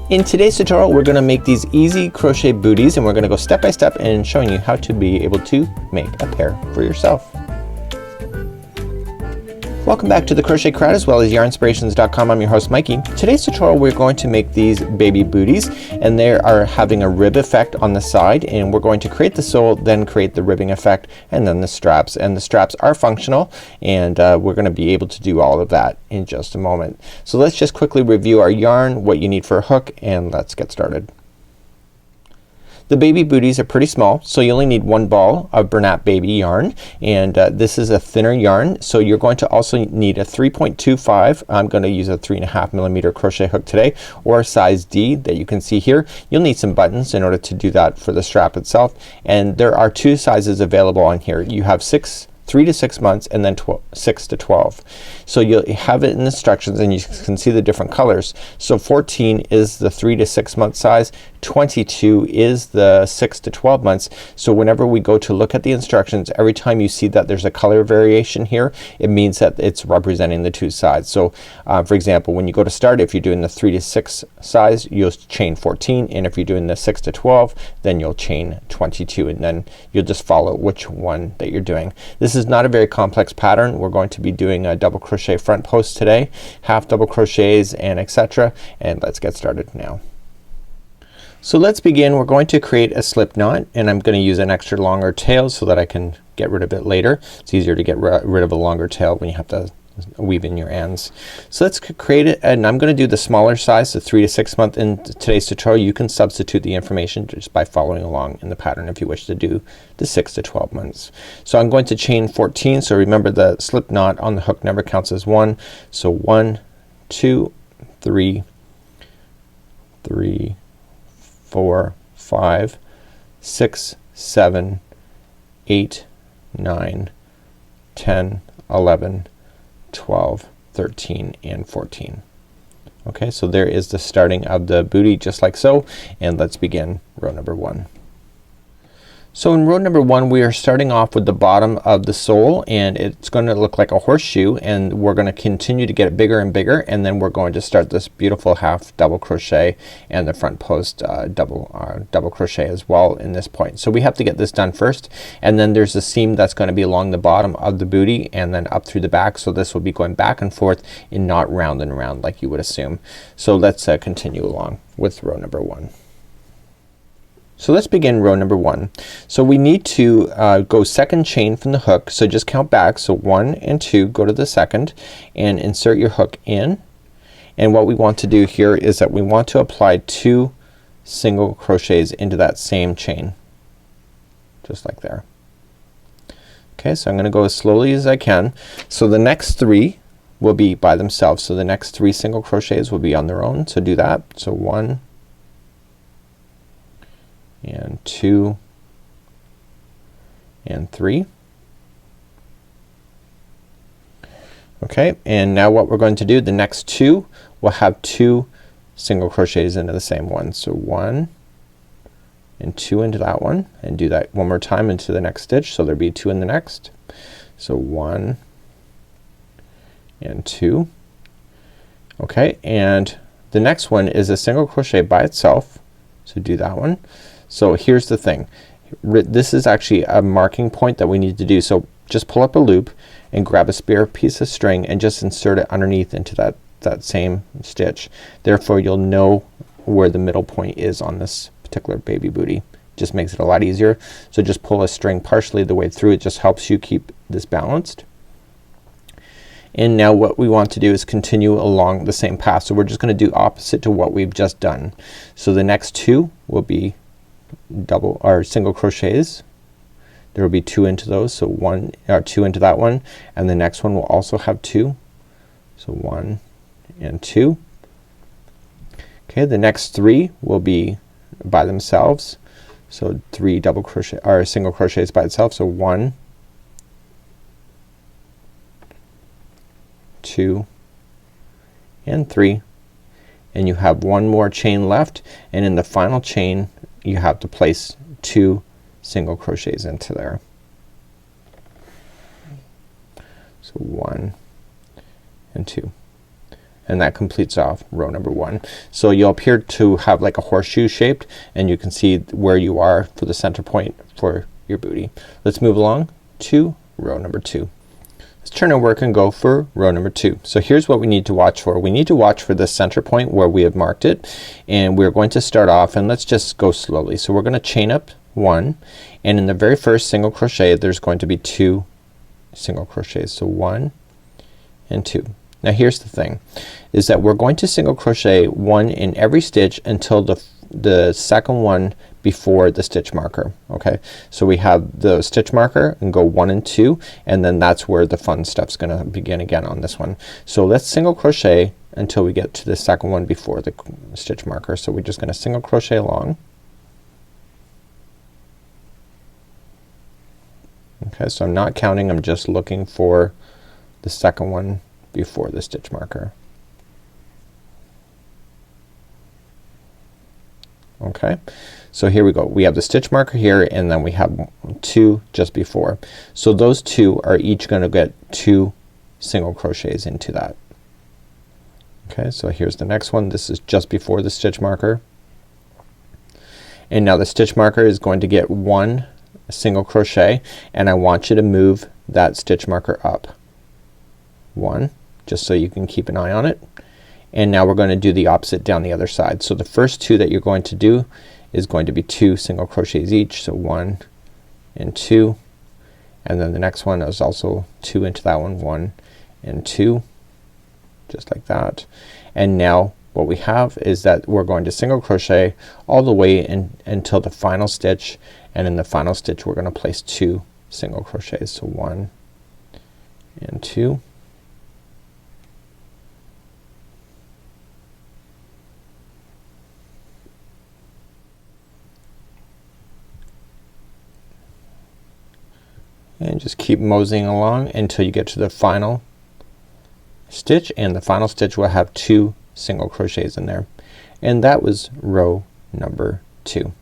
In today's tutorial, we're going to make these easy crochet booties, and we're going to go step by step in showing you how to be able to make a pair for yourself. Welcome back to the Crochet Crowd as well as Yarnspirations.com. I'm your host Mikey. Today's tutorial we're going to make these baby booties, and they are having a rib effect on the side, and we're going to create the sole, then create the ribbing effect, and then the straps. And the straps are functional, and we're going to be able to do all of that in just a moment. So let's just quickly review our yarn, what you need for a hook, and let's get started. The baby booties are pretty small, so you only need one ball of Bernat Baby yarn, and this is a thinner yarn, so you're going to also need a 3.25. I'm going to use a 3.5mm crochet hook today, or a size D that you can see here. You'll need some buttons in order to do that for the strap itself, and there are two sizes available on here. You have 3 to 6 months, and then 6 to 12. So you'll have it in the instructions, and you can see the different colors. So 14 is the 3 to 6 month size, 22 is the 6 to 12 months. So whenever we go to look at the instructions, every time you see that there's a color variation here, it means that it's representing the two sides. So for example, when you go to start, if you're doing the 3 to 6 size, you'll chain 14, and if you're doing the 6 to 12, then you'll chain 22, and then you'll just follow which one that you're doing. This is not a very complex pattern. We're going to be doing a double crochet front post today, half double crochets, and etc. And let's get started now. So let's begin. We're going to create a slip knot, and I'm going to use an extra longer tail so that I can get rid of it later. It's easier to get rid of a longer tail when you have to weave in your ends. So let's create it, and I'm going to do the smaller size, the 3 to 6 month. In today's tutorial you can substitute the information just by following along in the pattern if you wish to do the 6 to 12 months. So I'm going to chain 14. So remember, the slip knot on the hook never counts as one. So 1, 2, 3, 4, 5, 6, 7, 8, 9, 10, 11, 12, 13, and 14. Okay, so there is the starting of the booty, just like so, and let's begin row number 1. So in row number 1 we are starting off with the bottom of the sole, and it's going to look like a horseshoe, and we're going to continue to get it bigger and bigger, and then we're going to start this beautiful half double crochet and the front post double crochet as well in this point. So we have to get this done first, and then there's a seam that's going to be along the bottom of the booty and then up through the back. So this will be going back and forth and not round and round like you would assume. So let's continue along with row number 1. So let's begin row number 1. So we need to go second chain from the hook. So just count back. So 1 and 2, go to the second and insert your hook in. And what we want to do here is that we want to apply 2 single crochets into that same chain, just like there. Okay, so I'm gonna go as slowly as I can. So the next 3 will be by themselves. So the next 3 single crochets will be on their own. So do that. So 1 and 2 and 3. Okay, and now what we're going to do, the next 2 will have 2 single crochets into the same one. So 1 and 2 into that one, and do that one more time into the next stitch. So there'll be 2 in the next. So 1 and 2. Okay, and the next one is a single crochet by itself. So do that one. So here's the thing, this is actually a marking point that we need to do. So just pull up a loop and grab a spare piece of string and just insert it underneath into that same stitch. Therefore you'll know where the middle point is on this particular baby booty. Just makes it a lot easier. So just pull a string partially the way through. It just helps you keep this balanced. And now what we want to do is continue along the same path. So we're just gonna do opposite to what we've just done. So the next 2 will be double or single crochets. There will be 2 into those. So 1 or 2 into that one, and the next one will also have 2. So 1 and 2. Okay, the next 3 will be by themselves. So 3 double crochet or single crochets by itself. So 1, 2 and 3, and you have one more chain left, and in the final chain you have to place 2 single crochets into there. So 1 and 2. and that completes off row number 1. So you'll appear to have like a horseshoe shaped, and you can see where you are for the center point for your booty. Let's move along to row number 2. Let's turn our work and go for row number 2. So here's what we need to watch for. We need to watch for the center point where we have marked it, and we're going to start off, and let's just go slowly. So we're gonna chain up 1, and in the very first single crochet there's going to be 2 single crochets. So 1 and 2. Now here's the thing, is that we're going to single crochet 1 in every stitch until the second one before the stitch marker. Okay, so we have the stitch marker and go 1 and 2, and then that's where the fun stuff's gonna begin again on this one. So let's single crochet until we get to the second one before the stitch marker. So we're just gonna single crochet along. Okay, so I'm not counting, I'm just looking for the second one before the stitch marker. Okay, so here we go. We have the stitch marker here, and then we have 2 just before. So those 2 are each gonna get 2 single crochets into that. Okay, so here's the next one. This is just before the stitch marker, and now the stitch marker is going to get 1 single crochet, and I want you to move that stitch marker up 1, just so you can keep an eye on it. And now we're going to do the opposite down the other side. So the first 2 that you're going to do is going to be 2 single crochets each. So 1 and 2, and then the next one is also 2 into that one, 1 and 2, just like that. And now what we have is that we're going to single crochet all the way until the final stitch, and in the final stitch we're gonna place 2 single crochets. So 1 and 2. And just keep moseying along until you get to the final stitch, and the final stitch will have 2 single crochets in there. And that was row number 2.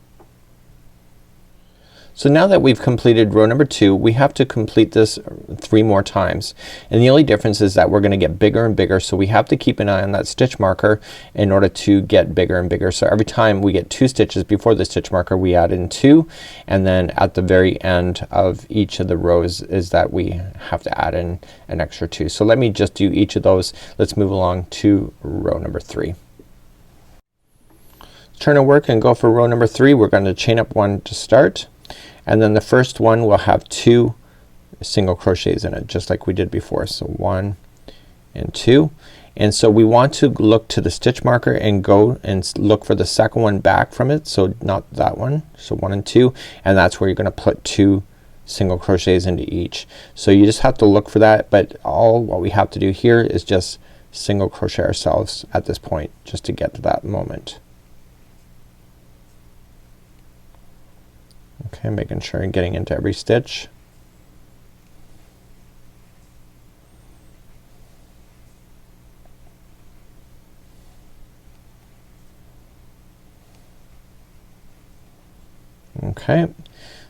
So now that we've completed row number 2, we have to complete this 3 more times, and the only difference is that we're gonna get bigger and bigger, so we have to keep an eye on that stitch marker in order to get bigger and bigger. So every time we get 2 stitches before the stitch marker, we add in 2, and then at the very end of each of the rows is that we have to add in an extra 2. So let me just do each of those. Let's move along to row number 3. Turn our work and go for row number 3. We're going to chain up 1 to start, and then the first one will have 2 single crochets in it, just like we did before. So 1 and 2, and so we want to look to the stitch marker and go and look for the second one back from it, so not that one. So 1 and 2, and that's where you're gonna put 2 single crochets into each. So you just have to look for that, but all what we have to do here is just single crochet ourselves at this point just to get to that moment. Okay, making sure I'm getting into every stitch. Okay,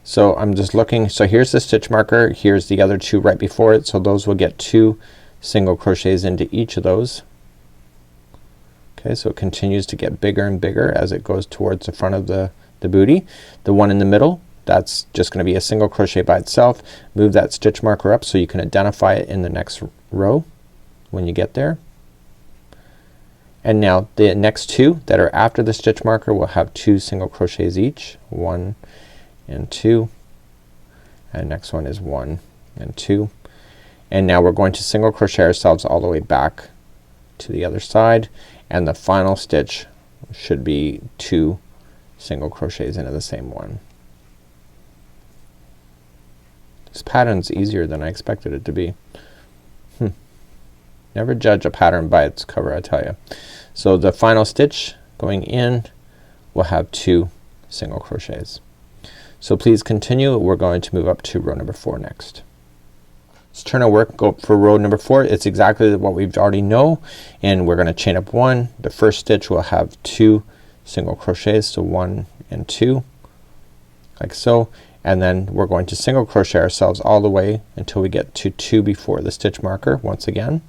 so I'm just looking. So here's the stitch marker, here's the other 2 right before it, so those will get 2 single crochets into each of those. Okay, so it continues to get bigger and bigger as it goes towards the front of the booty. The one in the middle, that's just gonna be a single crochet by itself. Move that stitch marker up so you can identify it in the next row when you get there. And now the next 2 that are after the stitch marker will have 2 single crochets each. 1 and 2, and next one is 1 and 2, and now we're going to single crochet ourselves all the way back to the other side, and the final stitch should be 2 single crochets into the same one. This pattern's easier than I expected it to be. Never judge a pattern by its cover, I tell you. So the final stitch going in will have 2 single crochets. So please continue. We're going to move up to row number 4 next. Let's turn our work, go for row number 4. It's exactly what we've already know, and we're gonna chain up 1. The first stitch will have 2 single crochets, so 1 and 2 like so, and then we're going to single crochet ourselves all the way until we get to 2 before the stitch marker once again.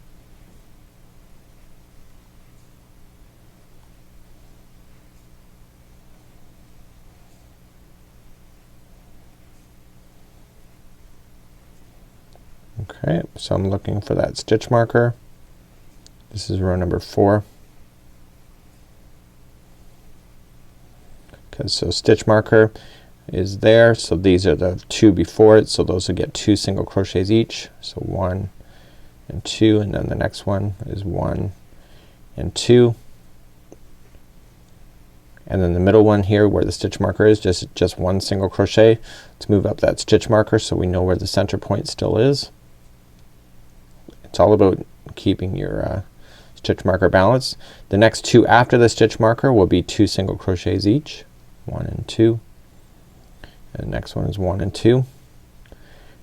Okay, so I'm looking for that stitch marker. This is row number 4. Okay, so stitch marker is there, so these are the 2 before it, so those will get 2 single crochets each. So 1 and 2, and then the next one is 1 and 2, and then the middle one here where the stitch marker is just 1 single crochet. Let's move up that stitch marker so we know where the center point still is. It's all about keeping your stitch marker balance. The next 2 after the stitch marker will be 2 single crochets each. 1 and 2, and the next one is 1 and 2,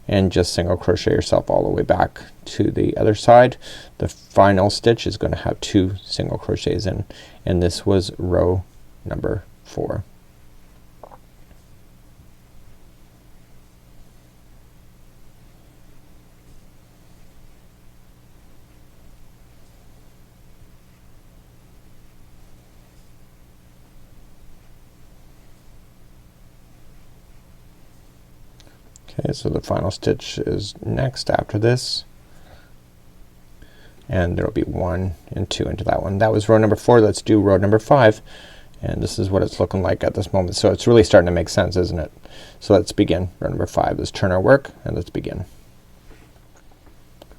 and just single crochet yourself all the way back to the other side. The final stitch is going to have 2 single crochets in, and this was row number 4. Okay, so the final stitch is next after this, and there will be 1 and 2 into that one. That was row number 4. Let's do row number 5, and this is what it's looking like at this moment. So it's really starting to make sense, isn't it? So let's begin row number 5. Let's turn our work and let's begin.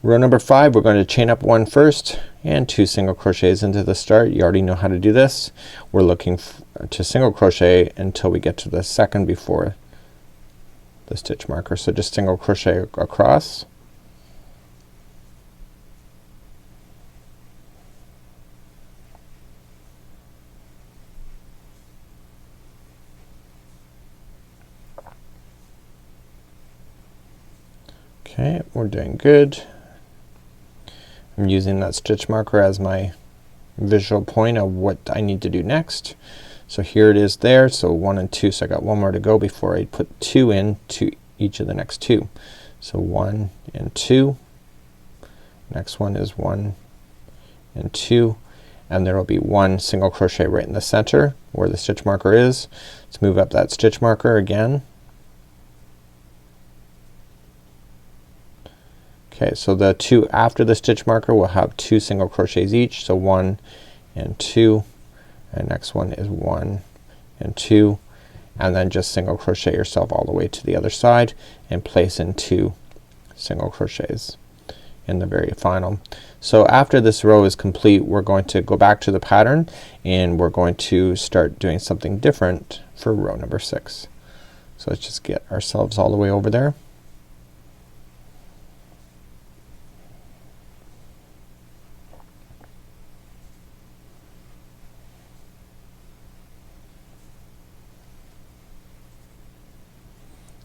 Row number 5, we're going to chain up 1 first and 2 single crochets into the start. You already know how to do this. We're looking to single crochet until we get to the second before the stitch marker. So just single crochet across. Okay, we're doing good. I'm using that stitch marker as my visual point of what I need to do next. So here it is there. So 1 and 2. So I got 1 more to go before I put 2 in to each of the next 2. So 1 and 2. Next one is 1 and 2, and there will be 1 single crochet right in the center where the stitch marker is. Let's move up that stitch marker again. Okay, so the 2 after the stitch marker will have 2 single crochets each. So 1 and 2, and next one is 1 and 2, and then just single crochet yourself all the way to the other side and place in 2 single crochets in the very final. So after this row is complete, we're going to go back to the pattern and we're going to start doing something different for row number 6. So let's just get ourselves all the way over there.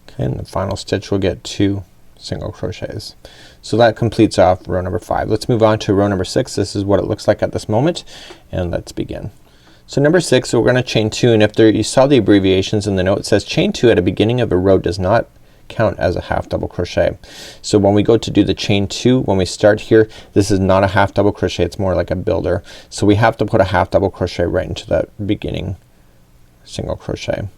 Okay, and the final stitch will get 2 single crochets. So that completes off row number 5. Let's move on to row number 6. This is what it looks like at this moment, and let's begin. So number 6, so we're gonna chain 2, and if there you saw the abbreviations in the note, it says chain 2 at the beginning of a row does not count as a half double crochet. So when we go to do the chain 2, when we start here, this is not a half double crochet, it's more like a builder. So we have to put a half double crochet right into that beginning single crochet.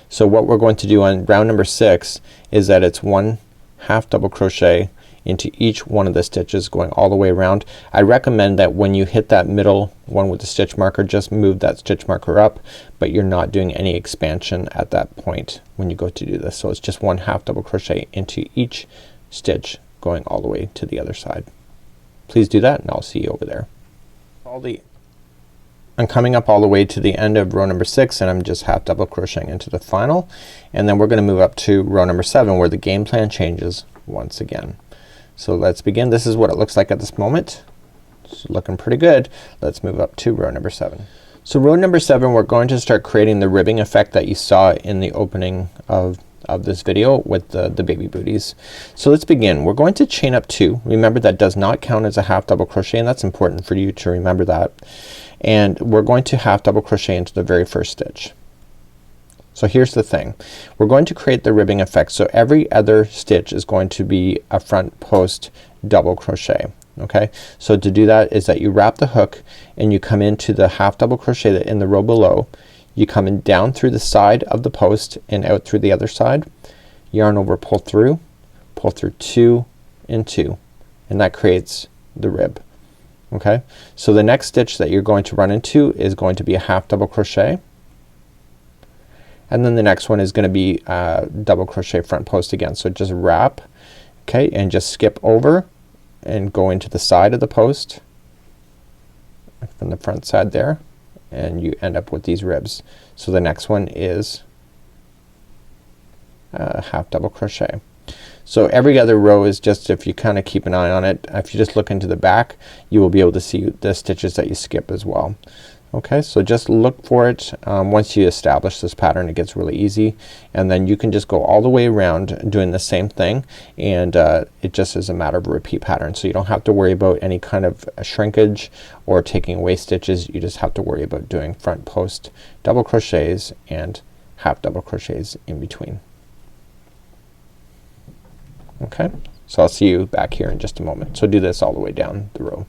So what we're going to do on round number 6 is that it's 1 half double crochet into each one of the stitches going all the way around. I recommend that when you hit that middle one with the stitch marker, just move that stitch marker up, but you're not doing any expansion at that point when you go to do this. So it's just 1 half double crochet into each stitch going all the way to the other side. Please do that and I'll see you over there. I'm coming up all the way to the end of row number 6 and I'm just half double crocheting into the final, and then we're gonna move up to row number 7 where the game plan changes once again. So let's begin. This is what it looks like at this moment. It's looking pretty good. Let's move up to row number 7. So row number 7, we're going to start creating the ribbing effect that you saw in the opening of this video with the baby booties. So let's begin. We're going to chain up 2. Remember that does not count as a half double crochet, and that's important for you to remember that. And we're going to half double crochet into the very first stitch. So here's the thing. We're going to create the ribbing effect. So every other stitch is going to be a front post double crochet. Okay, so to do that is that you wrap the hook and you come into the half double crochet that in the row below. You come in down through the side of the post and out through the other side. Yarn over, pull through 2, and 2, and that creates the rib. Okay, so the next stitch that you're going to run into is going to be a half double crochet, and then the next one is going to be double crochet front post again. So just wrap, okay, and just skip over and go into the side of the post from the front side there, and you end up with these ribs. So the next one is half double crochet. So every other row is just, if you kind of keep an eye on it, if you just look into the back, you will be able to see the stitches that you skip as well. Okay, so just look for it. Once you establish this pattern, it gets really easy, and then you can just go all the way around doing the same thing, and it just is a matter of a repeat pattern. So you don't have to worry about any kind of shrinkage or taking away stitches. You just have to worry about doing front post double crochets and half double crochets in between. Okay, so I'll see you back here in just a moment. So do this all the way down the row.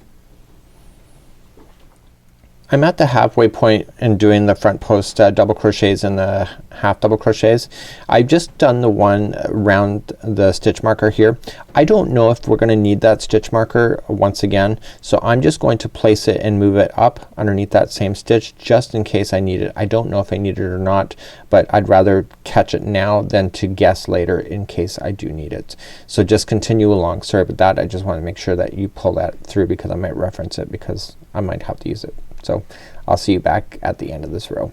I'm at the halfway point in doing the front post double crochets and the half double crochets. I've just done the one around the stitch marker here. I don't know if we're gonna need that stitch marker once again, so I'm just going to place it and move it up underneath that same stitch just in case I need it. I don't know if I need it or not, but I'd rather catch it now than to guess later in case I do need it. So just continue along. Sorry about that. I just want to make sure that you pull that through because I might reference it because I might have to use it. So I'll see you back at the end of this row.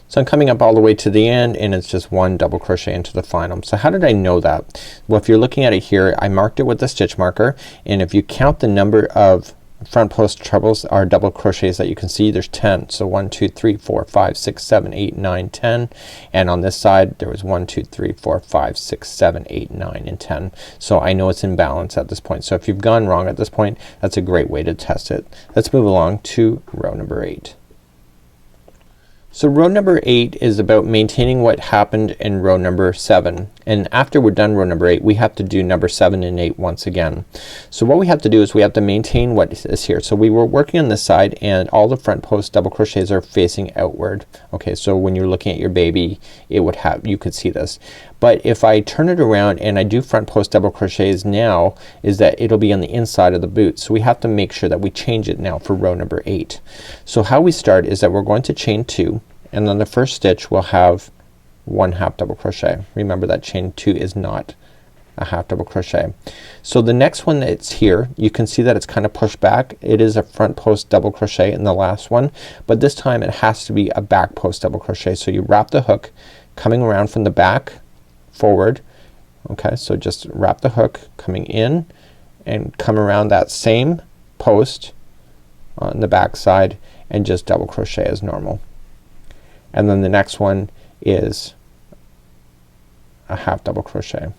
So I'm coming up all the way to the end, and it's just one double crochet into the final. So how did I know that? Well, if you're looking at it here, I marked it with the stitch marker, and if you count the number of front post trebles or double crochets that you can see, there's 10. So 1 2 3 4 5 6 7 8 9 10, and on this side there was 1 2 3 4 5 6 7 8 9 and 10. So I know it's in balance at this point. So if you've gone wrong at this point, that's a great way to test it. Let's move along to row number 8. So row number 8 is about maintaining what happened in row number 7, and after we're done row number 8 we have to do number 7 and 8 once again. So what we have to do is we have to maintain what is here. So we were working on this side and all the front post double crochets are facing outward. Okay, so when you're looking at your baby it would have, you could see this. But if I turn it around and I do front post double crochets now, is that it'll be on the inside of the boot. So we have to make sure that we change it now for row number 8. So how we start is that we're going to chain 2, and then the first stitch will have 1 half double crochet. Remember that chain 2 is not a half double crochet. So the next one that's here, you can see that it's kind of pushed back. It is a front post double crochet in the last one, but this time it has to be a back post double crochet. So you wrap the hook coming around from the back forward. Okay, so just wrap the hook coming in and come around that same post on the back side and just double crochet as normal. And then the next one is a half double crochet.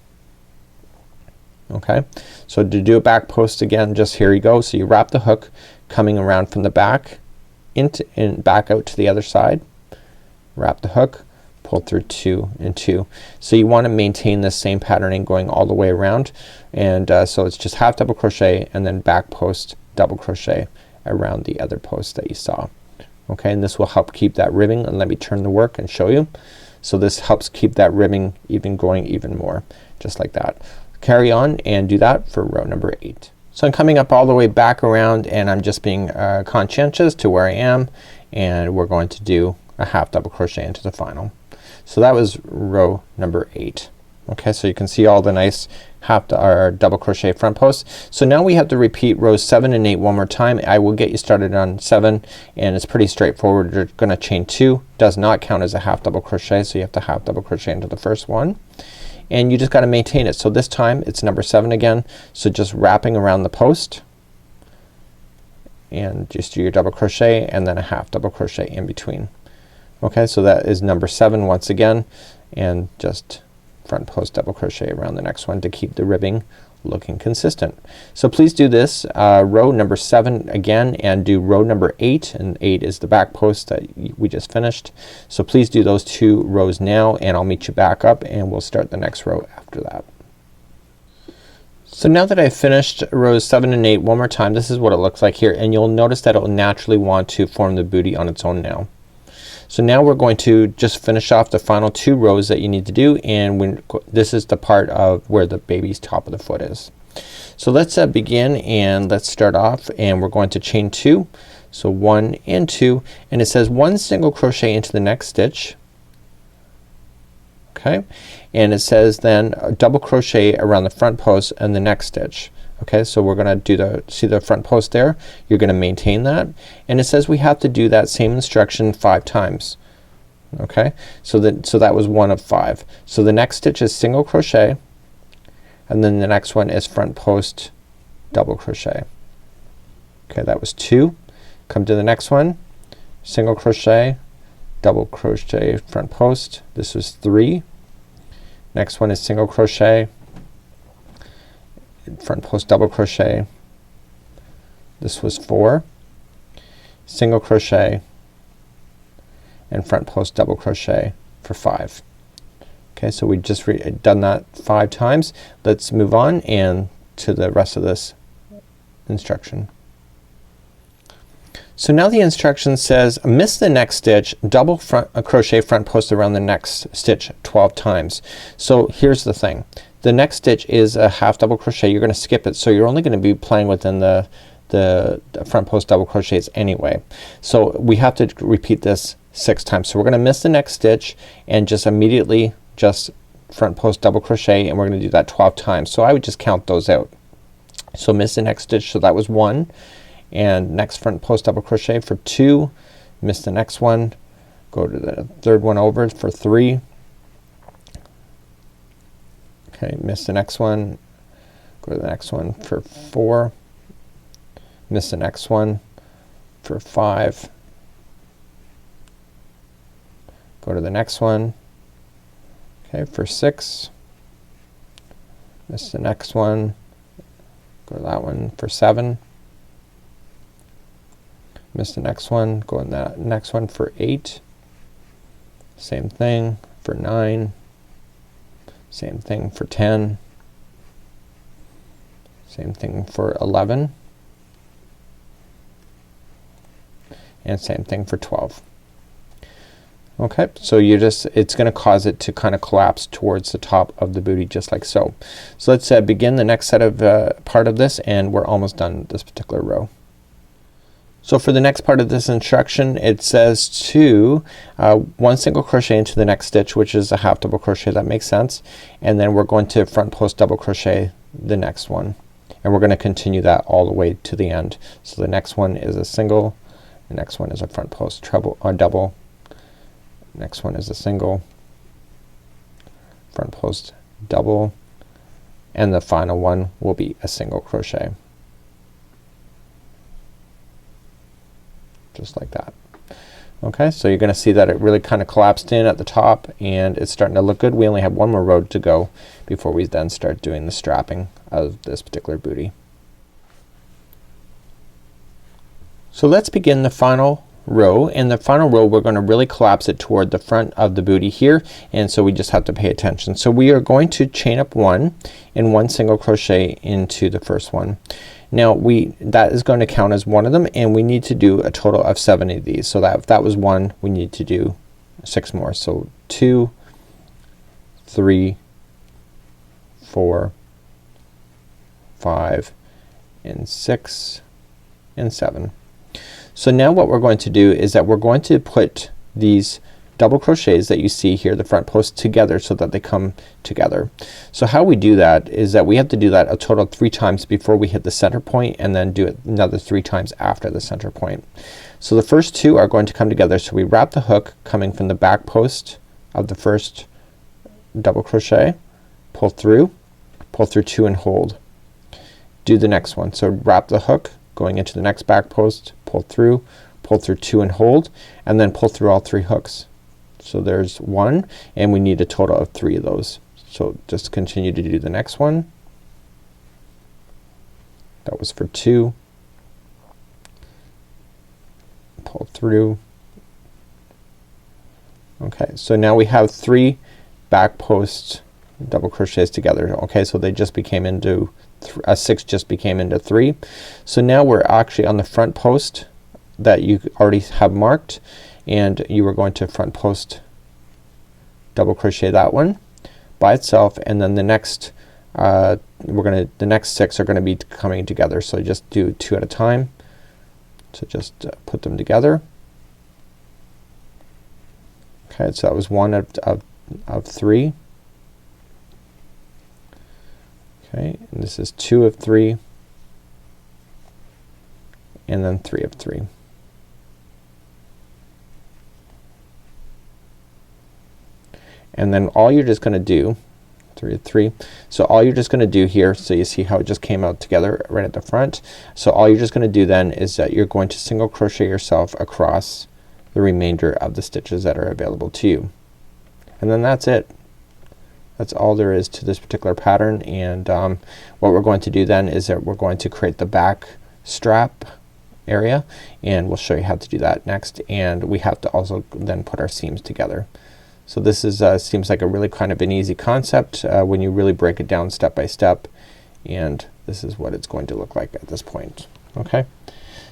Okay, so to do a back post again, just here you go. So you wrap the hook coming around from the back into and back out to the other side, wrap the hook, pull through 2 and 2. So you want to maintain the same patterning going all the way around, and so it's just half double crochet and then back post double crochet around the other post that you saw. Okay, and this will help keep that ribbing, and let me turn the work and show you. So this helps keep that ribbing even going even more, just like that. Carry on and do that for row number 8. So I'm coming up all the way back around, and I'm just being conscientious to where I am, and we're going to do a half double crochet into the final. So that was row number 8. Okay, so you can see all the nice half or double crochet front posts. So now we have to repeat rows 7 and 8 one more time. I will get you started on 7, and it's pretty straightforward. You're gonna chain 2, does not count as a half double crochet, so you have to half double crochet into the first one, and you just gotta maintain it. So this time it's number 7 again, so just wrapping around the post and just do your double crochet and then a half double crochet in between. Okay, so that is number 7 once again, and just front post double crochet around the next one to keep the ribbing looking consistent. So please do this row number 7 again, and do row number 8, and 8 is the back post that we just finished. So please do those 2 rows now, and I'll meet you back up and we'll start the next row after that. So now that I've finished rows 7 and 8 one more time, this is what it looks like here, and you'll notice that it will naturally want to form the booty on its own now. So now we're going to just finish off the final 2 rows that you need to do, and when this is the part of where the baby's top of the foot is. So let's begin, and let's start off, and we're going to chain 2. So 1 and 2, and it says 1 single crochet into the next stitch. Okay, and it says then double crochet around the front post and the next stitch. Okay, so we're gonna do see the front post there, you're gonna maintain that, and it says we have to do that same instruction 5 times. Okay, so that was 1 of 5. So the next stitch is single crochet, and then the next one is front post double crochet. Okay, that was 2. Come to the next one, single crochet, double crochet, front post. This was 3. Next one is single crochet, front post double crochet. This was 4. Single crochet and front post double crochet for 5. Okay, so we just done that 5 times. Let's move on and to the rest of this instruction. So now the instruction says miss the next stitch, double crochet front post around the next stitch 12 times. So here's the thing, the next stitch is a half double crochet. You're gonna skip it, so you're only gonna be playing within the front post double crochets anyway. So we have to repeat this 6 times. So we're gonna miss the next stitch and just immediately just front post double crochet, and we're gonna do that 12 times. So I would just count those out. So miss the next stitch, so that was 1, and next front post double crochet for 2, miss the next one, go to the third one over for 3. Okay, miss the next one, go to the next one for 4, miss the next one for 5, go to the next one, okay, for 6, miss the next one, go to that one for 7, miss the next one, go in that next one for 8, same thing for 9, same thing for 10, same thing for 11, and same thing for 12. Okay, so you just, it's gonna cause it to kind of collapse towards the top of the booty just like so. So let's begin the next set of part of this, and we're almost done this particular row. So for the next part of this instruction, it says to 1 single crochet into the next stitch, which is a half double crochet. That makes sense. And then we're going to front post double crochet the next one, and we're gonna continue that all the way to the end. So the next one is a single, the next one is a front post treble or double, next one is a single, front post double, and the final one will be a single crochet. Just like that. Okay, so you're gonna see that it really kind of collapsed in at the top, and it's starting to look good. We only have 1 more row to go before we then start doing the strapping of this particular booty. So let's begin the final row. In the final row, we're gonna really collapse it toward the front of the booty here, and so we just have to pay attention. So we are going to chain up 1 and 1 single crochet into the first one. Now that is going to count as one of them, and we need to do a total of 7 of these. So that if that was 1, we need to do 6 more. So 2, 3, 4, 5, and 6, and 7. So now what we're going to do is that we're going to put these double crochets that you see here, the front post, together so that they come together. So how we do that is that we have to do that a total of 3 times before we hit the center point, and then do it another 3 times after the center point. So the first 2 are going to come together. So we wrap the hook coming from the back post of the first double crochet, pull through 2 and hold. Do the next one. So wrap the hook going into the next back post, pull through 2 and hold, and then pull through all 3 hooks. So there's 1, and we need a total of 3 of those. So just continue to do the next one. That was for 2. Pull through. Okay, so now we have 3 back post double crochets together. Okay, so they just became into 6 just became into 3. So now we're actually on the front post that you already have marked, and you are going to front post double crochet that one by itself, and then the next the next 6 are gonna be coming together. So just do 2 at a time. So just put them together. Okay, so that was 1 of 3. Okay, and this is 2 of 3, and then 3 of 3. And then all you're just gonna do 3 of 3. So all you're just gonna do here, so you see how it just came out together right at the front. So all you're just gonna do then is that you're going to single crochet yourself across the remainder of the stitches that are available to you. And then that's it. That's all there is to this particular pattern. And what we're going to do then is that we're going to create the back strap area, and we'll show you how to do that next. And we have to also then put our seams together. So this is seems like a really kind of an easy concept when you really break it down step by step, and this is what it's going to look like at this point. Okay,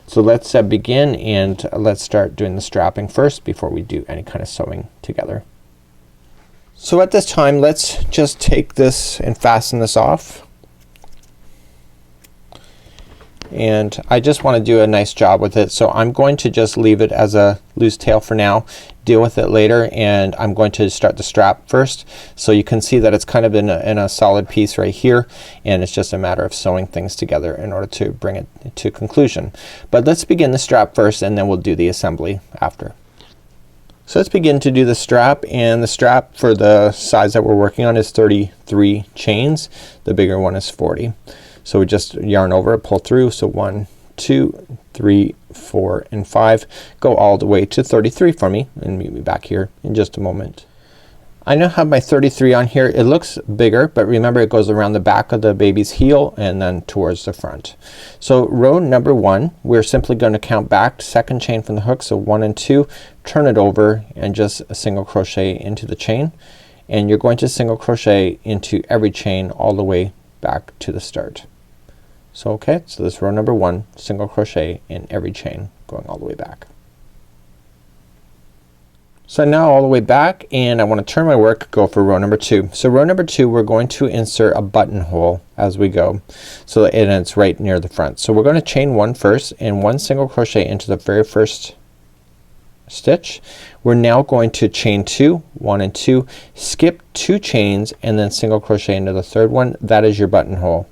so let's begin, and let's start doing the strapping first before we do any kind of sewing together. So at this time, let's just take this and fasten this off. And I just want to do a nice job with it, so I'm going to just leave it as a loose tail for now, deal with it later, and I'm going to start the strap first. So you can see that it's kind of in a solid piece right here, and it's just a matter of sewing things together in order to bring it to conclusion. But let's begin the strap first, and then we'll do the assembly after. So let's begin to do the strap, and the strap for the size that we're working on is 33 chains. The bigger one is 40. So we just yarn over it, pull through. So 1, 2, 3, 4, and 5. Go all the way to 33 for me, and meet me back here in just a moment. I now have my 33 on here. It looks bigger, but remember it goes around the back of the baby's heel and then towards the front. So row number 1, we're simply going to count back, second chain from the hook, so 1 and 2, turn it over and just a single crochet into the chain, and you're going to single crochet into every chain all the way back to the start. So okay, so this is row number 1, single crochet in every chain going all the way back. So now all the way back, and I want to turn my work, go for row number 2. So row number 2, we're going to insert a buttonhole as we go, so that it's right near the front. So we're going to chain 1 first, and 1 single crochet into the very first stitch. We're now going to chain 2, 1 and 2, skip 2 chains, and then single crochet into the third one. That is your buttonhole,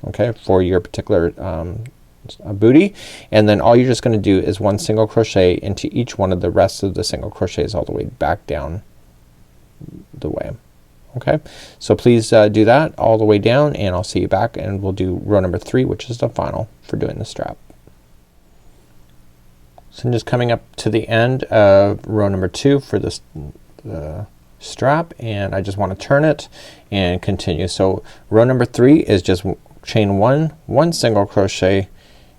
okay, for your particular booty. And then all you're just gonna do is 1 single crochet into each one of the rest of the single crochets all the way back down the way. Okay, so please do that all the way down, and I'll see you back, and we'll do row number 3, which is the final for doing the strap. So I'm just coming up to the end of row number 2 for this the strap, and I just want to turn it and continue. So row number 3 is just chain 1, 1 single crochet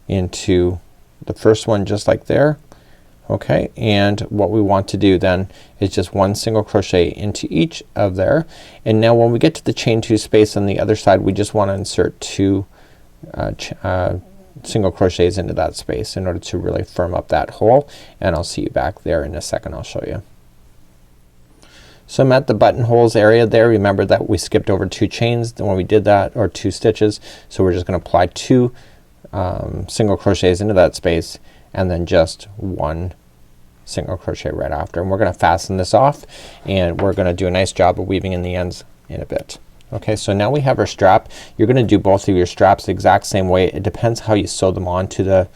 into the first one just like there. Okay, and what we want to do then is just 1 single crochet into each of there, and now when we get to the chain 2 space on the other side, we just want to insert 2 single crochets into that space in order to really firm up that hole, and I'll see you back there in a second. I'll show you. So I'm at the buttonholes area there. Remember that we skipped over 2 chains when we did that, or 2 stitches, so we're just gonna apply 2 single crochets into that space, and then just 1 single crochet right after, and we're gonna fasten this off, and we're gonna do a nice job of weaving in the ends in a bit. Okay, so now we have our strap. You're gonna do both of your straps the exact same way. It depends how you sew them on to the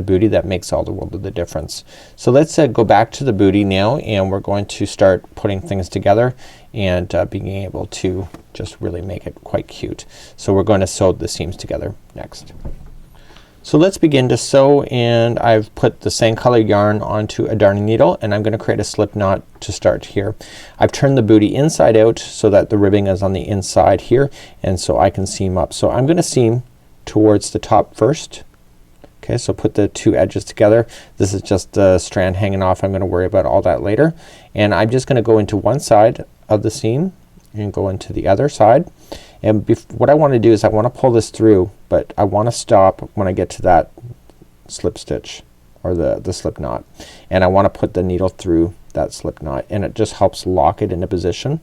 booty. That makes all the world of the difference. So let's go back to the booty now, and we're going to start putting things together and being able to just really make it quite cute. So we're going to sew the seams together next. So let's begin to sew, and I've put the same color yarn onto a darning needle, and I'm gonna create a slip knot to start here. I've turned the booty inside out so that the ribbing is on the inside here, and so I can seam up. So I'm gonna seam towards the top first. Okay, so put the 2 edges together. This is just the strand hanging off. I'm gonna worry about all that later, and I'm just gonna go into one side of the seam and go into the other side, and what I want to do is I want to pull this through, but I want to stop when I get to that slip stitch or the slip knot, and I want to put the needle through that slip knot, and it just helps lock it into position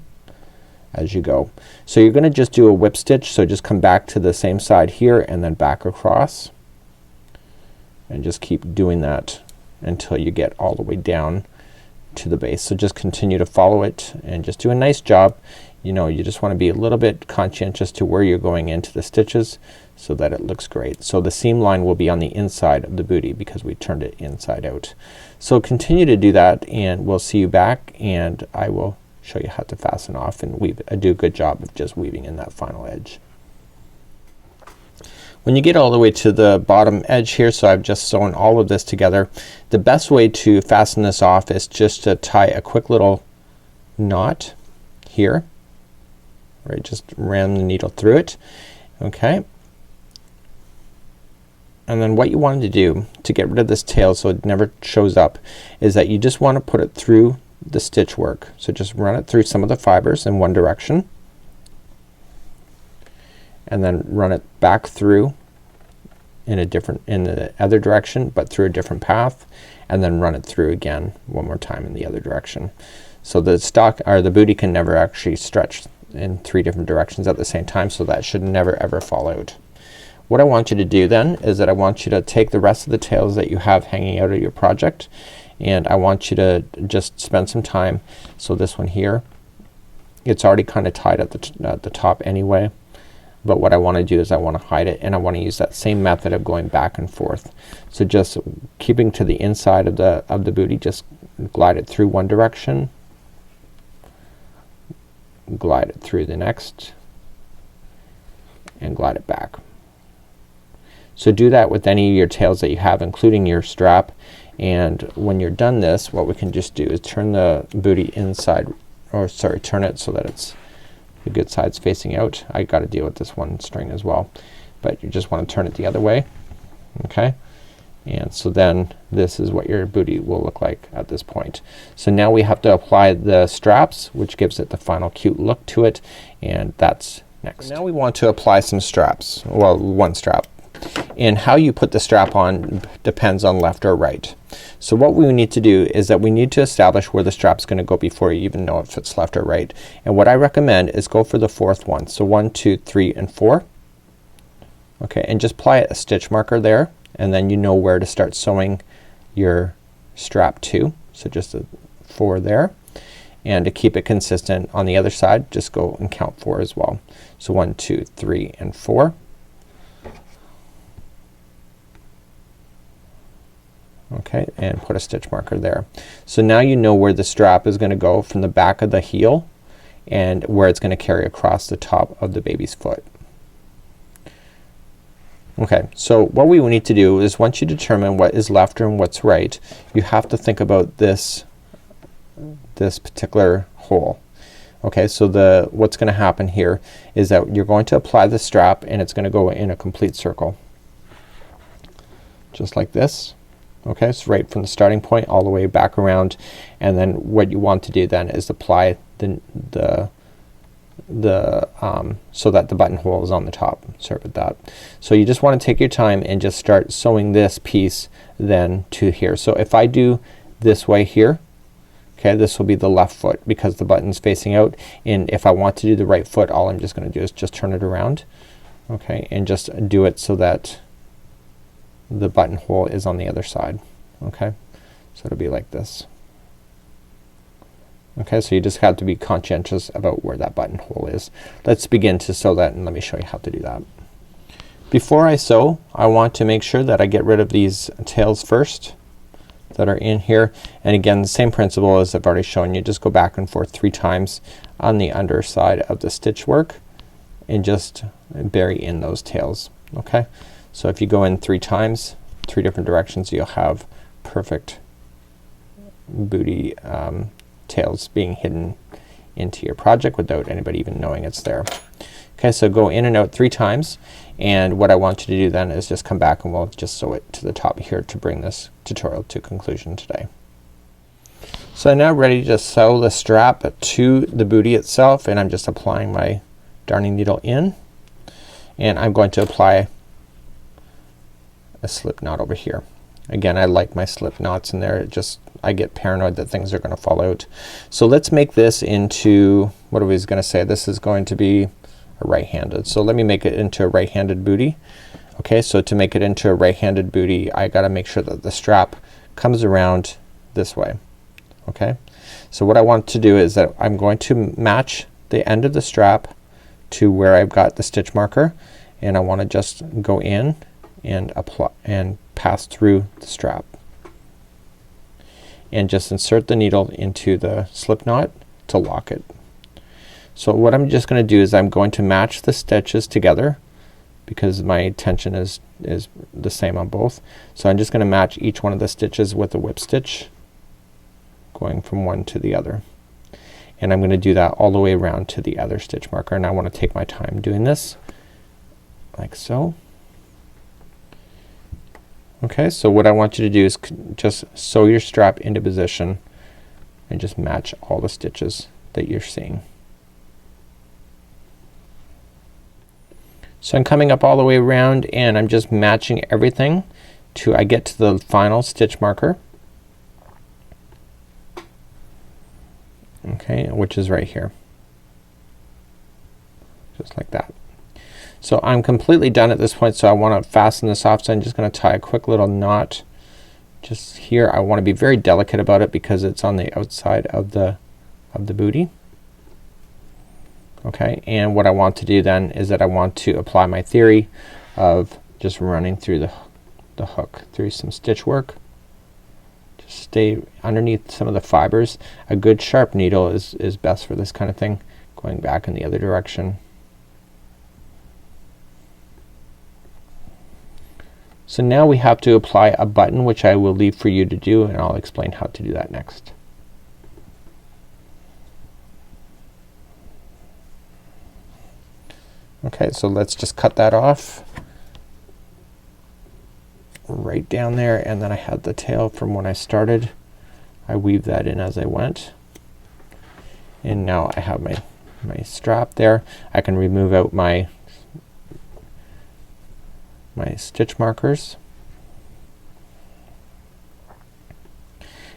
as you go. So you're gonna just do a whip stitch, so just come back to the same side here and then back across, and just keep doing that until you get all the way down to the base. So just continue to follow it and just do a nice job. You know, you just want to be a little bit conscientious to where you're going into the stitches so that it looks great. So the seam line will be on the inside of the booty because we turned it inside out. So continue to do that and we'll see you back and I will show you how to fasten off and weave. Do a good job of just weaving in that final edge. When you get all the way to the bottom edge here, so I've just sewn all of this together, the best way to fasten this off is just to tie a quick little knot here. Right, just ram the needle through it. Okay. And then what you want to do to get rid of this tail so it never shows up is that you just want to put it through the stitch work. So just run it through some of the fibers in one direction and then run it back through in the other direction but through a different path, and then run it through again one more time in the other direction. So the stock or the booty can never actually stretch in 3 different directions at the same time, so that should never ever fall out. What I want you to do then is that I want you to take the rest of the tails that you have hanging out of your project and I want you to just spend some time. So this one here, it's already kind of tied at the top anyway, but what I want to do is I want to hide it and I want to use that same method of going back and forth. So just keeping to the inside of the booty, just glide it through one direction, glide it through the next, and glide it back. So do that with any of your tails that you have, including your strap. And when you're done this, what we can just do is turn the booty inside, or sorry, turn it so that it's the good side's facing out. I gotta deal with this one string as well, but you just want to turn it the other way. Okay, and so then this is what your booty will look like at this point. So now we have to apply the straps, which gives it the final cute look to it, and that's next. Now we want to apply some straps, well, one strap. And how you put the strap on depends on left or right. So what we need to do is that we need to establish where the strap's gonna go before you even know if it's left or right. And what I recommend is go for the 4th one. So 1, 2, 3, and 4. Okay, and just apply a stitch marker there, and then you know where to start sewing your strap to. So just a 4 there. And to keep it consistent on the other side, just go and count 4 as well. So 1, 2, 3, and 4. Okay, and put a stitch marker there. So now you know where the strap is gonna go from the back of the heel and where it's gonna carry across the top of the baby's foot. Okay, so what we need to do is once you determine what is left and what's right, you have to think about this particular hole. Okay, so what's gonna happen here is that you're going to apply the strap and it's gonna go in a complete circle. Just like this. Okay, so right from the starting point all the way back around, and then what you want to do then is apply so that the buttonhole is on the top. Sorry about that. So you just want to take your time and just start sewing this piece then to here. So if I do this way here, okay, this will be the left foot because the button's facing out, and if I want to do the right foot, all I'm just gonna do is just turn it around, okay, and just do it so that the buttonhole is on the other side. Okay, so it'll be like this. Okay, so you just have to be conscientious about where that buttonhole is. Let's begin to sew that and let me show you how to do that. Before I sew, I want to make sure that I get rid of these tails first that are in here, and again the same principle as I've already shown you. Just go back and forth 3 times on the underside of the stitch work and just bury in those tails. Okay, so if you go in 3 times, 3 different directions, you'll have perfect booty tails being hidden into your project without anybody even knowing it's there. Okay, so go in and out 3 times, and what I want you to do then is just come back and we'll just sew it to the top here to bring this tutorial to conclusion today. So I'm now ready to sew the strap to the booty itself, and I'm just applying my darning needle in, and I'm going to apply a slip knot over here. Again, I like my slip knots in there. It just, I get paranoid that things are gonna fall out. So let's make this into, what are we gonna say? This is going to be a right-handed. So let me make it into a right-handed booty. Okay, so to make it into a right-handed booty, I gotta make sure that the strap comes around this way. Okay, so what I want to do is that I'm going to match the end of the strap to where I've got the stitch marker, and I want to just go in and apply and pass through the strap and just insert the needle into the slip knot to lock it. So what I'm just gonna do is I'm going to match the stitches together because my tension is the same on both. So I'm just gonna match each one of the stitches with a whip stitch going from one to the other, and I'm gonna do that all the way around to the other stitch marker, and I want to take my time doing this like so. Okay, so what I want you to do is just sew your strap into position and just match all the stitches that you're seeing. So I'm coming up all the way around and I'm just matching everything till I get to the final stitch marker. Okay, which is right here. Just like that. So I'm completely done at this point, so I want to fasten this off, so I'm just gonna tie a quick little knot just here. I want to be very delicate about it because it's on the outside of the booty. Okay, and what I want to do then is that I want to apply my theory of just running through the hook through some stitch work. Just stay underneath some of the fibers. A good sharp needle is best for this kind of thing, going back in the other direction. So now we have to apply a button, which I will leave for you to do, and I'll explain how to do that next. Okay, so let's just cut that off right down there, and then I had the tail from when I started. I weave that in as I went, and now I have my strap there. I can remove out my stitch markers,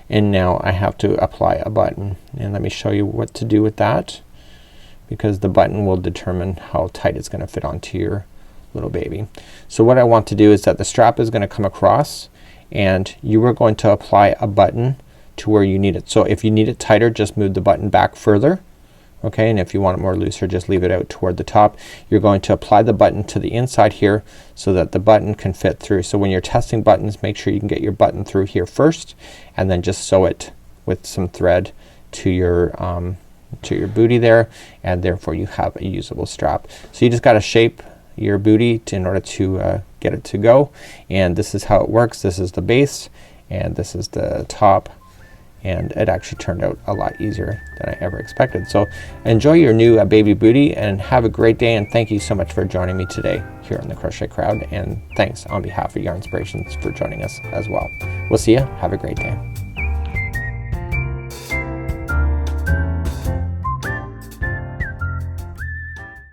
and now I have to apply a button, and let me show you what to do with that, because the button will determine how tight it's gonna fit onto your little baby. So what I want to do is that the strap is gonna come across, and you are going to apply a button to where you need it. So if you need it tighter, just move the button back further. Okay, and if you want it more looser, just leave it out toward the top. You're going to apply the button to the inside here so that the button can fit through. So when you're testing buttons, make sure you can get your button through here first, and then just sew it with some thread to your booty there, and therefore you have a usable strap. So you just gotta shape your booty in order to get it to go, and this is how it works. This is the base and this is the top, and it actually turned out a lot easier than I ever expected. So enjoy your new baby booty and have a great day, and thank you so much for joining me today here on the Crochet Crowd, and thanks on behalf of Yarnspirations for joining us as well. We'll see you. Have a great day.